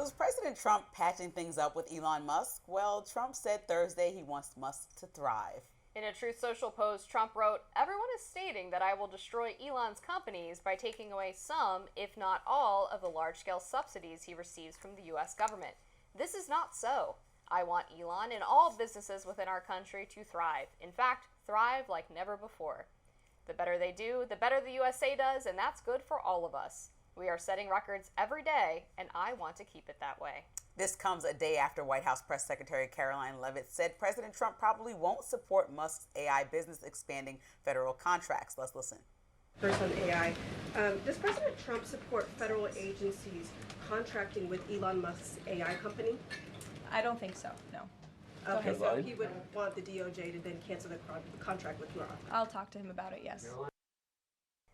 So is President Trump patching things up with Elon Musk? Well, Trump said Thursday he wants Musk to thrive. In a Truth Social post, Trump wrote, "Everyone is stating that I will destroy Elon's companies by taking away some, if not all, of the large-scale subsidies he receives from the U.S. government. This is not so. I want Elon and all businesses within our country to thrive. In fact, thrive like never before. The better they do, the better the USA does, and that's good for all of us. We are setting records every day, and I want to keep it that way." This comes a day after White House Press Secretary Caroline Leavitt said President Trump probably won't support Musk's AI business expanding federal contracts. Let's listen. First on AI, does President Trump support federal agencies contracting with Elon Musk's AI company? I don't think so, no. Okay, so he would want the DOJ to then cancel the contract with Musk. I'll talk to him about it, yes.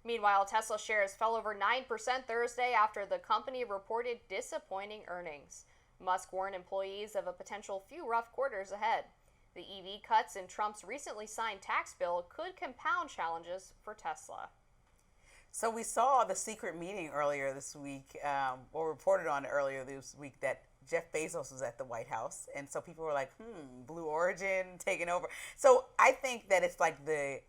Meanwhile, Tesla shares fell over 9% Thursday after the company reported disappointing earnings. Musk warned employees of a potential few rough quarters ahead. The EV cuts in Trump's recently signed tax bill could compound challenges for Tesla. So we saw the secret meeting earlier this week, or reported on earlier this week, that Jeff Bezos was at the White House. And so people were like, Blue Origin taking over. So I think that it's like the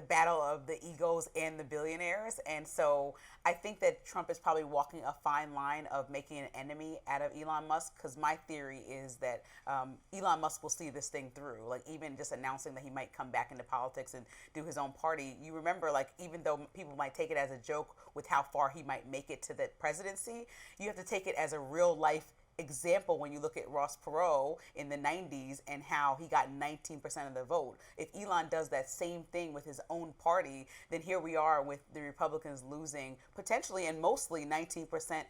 battle of the egos and the billionaires. And so I think that Trump is probably walking a fine line of making an enemy out of Elon Musk, because my theory is that Elon Musk will see this thing through. Like, even just announcing that he might come back into politics and do his own party. You remember, like, even though people might take it as a joke with how far he might make it to the presidency, you have to take it as a real life example when you look at Ross Perot in the 90s and how he got 19% of the vote. If Elon does that same thing with his own party, then here we are with the Republicans losing potentially and mostly 19%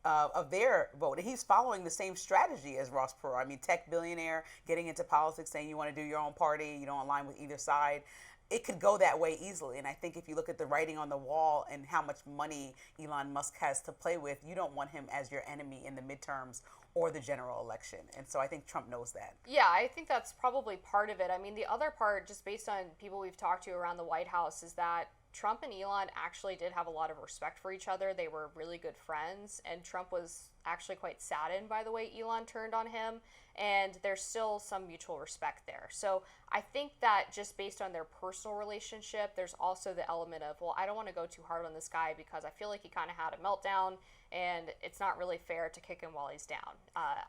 of their vote. And he's following the same strategy as Ross Perot. I mean, tech billionaire getting into politics, saying you want to do your own party, you don't align with either side. It could go that way easily. And I think if you look at the writing on the wall and how much money Elon Musk has to play with, you don't want him as your enemy in the midterms or the general election. And so I think Trump knows that. Yeah, I think that's probably part of it. I mean, the other part, just based on people we've talked to around the White House, is that Trump and Elon actually did have a lot of respect for each other. They were really good friends, and Trump was actually quite saddened by the way Elon turned on him, and there's still some mutual respect there. So I think that just based on their personal relationship, there's also the element of, well, I don't want to go too hard on this guy because I feel like he kind of had a meltdown, and it's not really fair to kick him while he's down.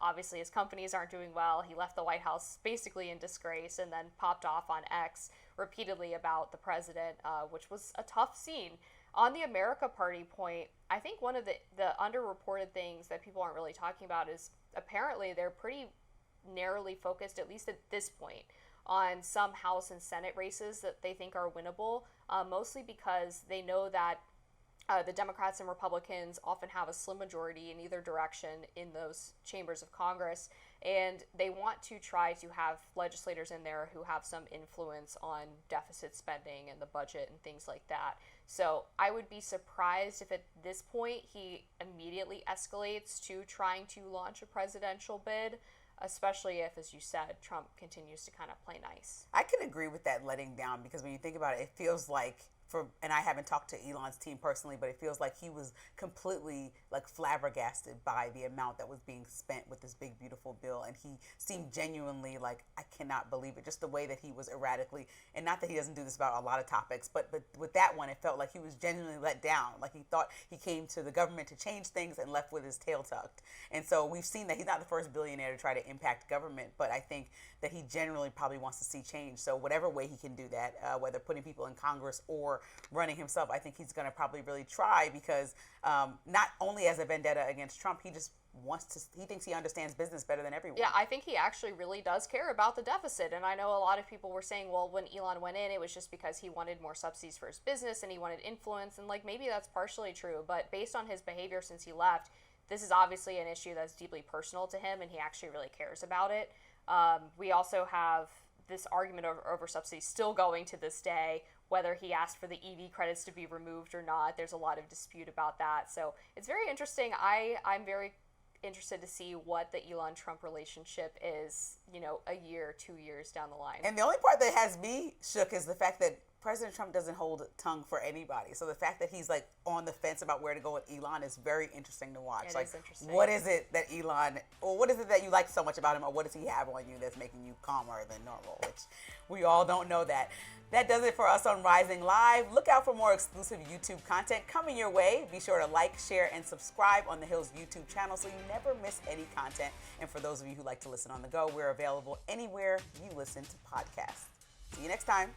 Obviously, his companies aren't doing well. He left the White House basically in disgrace and then popped off on X repeatedly about the president, which was a tough scene. On the America Party point, I think one of the underreported things that people aren't really talking about is apparently they're pretty narrowly focused, at least at this point, on some House and Senate races that they think are winnable, mostly because they know that the Democrats and Republicans often have a slim majority in either direction in those chambers of Congress, and they want to try to have legislators in there who have some influence on deficit spending and the budget and things like that. So I would be surprised if at this point he immediately escalates to trying to launch a presidential bid, especially if, as you said, Trump continues to kind of play nice. I can agree with that letting down, because when you think about it, it feels like, and I haven't talked to Elon's team personally, but it feels like he was completely like flabbergasted by the amount that was being spent with this big, beautiful bill. And he seemed genuinely like, I cannot believe it. Just the way that he was erratically, and not that he doesn't do this about a lot of topics, but with that one, it felt like he was genuinely let down. Like he thought he came to the government to change things and left with his tail tucked. And so we've seen that he's not the first billionaire to try to impact government, but I think that he generally probably wants to see change. So whatever way he can do that, whether putting people in Congress or running himself, I think he's going to probably really try, because not only as a vendetta against Trump, he just he thinks he understands business better than everyone. Yeah, I think he actually really does care about the deficit. And I know a lot of people were saying, well, when Elon went in, it was just because he wanted more subsidies for his business and he wanted influence. And like, maybe that's partially true. But based on his behavior since he left, this is obviously an issue that's deeply personal to him, and he actually really cares about it. We also have this argument over subsidies still going to this day, whether he asked for the EV credits to be removed or not. There's a lot of dispute about that. So it's very interesting. I'm very interested to see what the Elon-Trump relationship is, a year, 2 years down the line. And the only part that has me shook is the fact that President Trump doesn't hold tongue for anybody. So the fact that he's like on the fence about where to go with Elon is very interesting to watch. It like, is interesting. what is it that Elon, or what is it that you like so much about him, or what does he have on you that's making you calmer than normal? Which we all don't know that. That does it for us on Rising Live. Look out for more exclusive YouTube content coming your way. Be sure to like, share, and subscribe on The Hill's YouTube channel so you never miss any content. And for those of you who like to listen on the go, we're available anywhere you listen to podcasts. See you next time.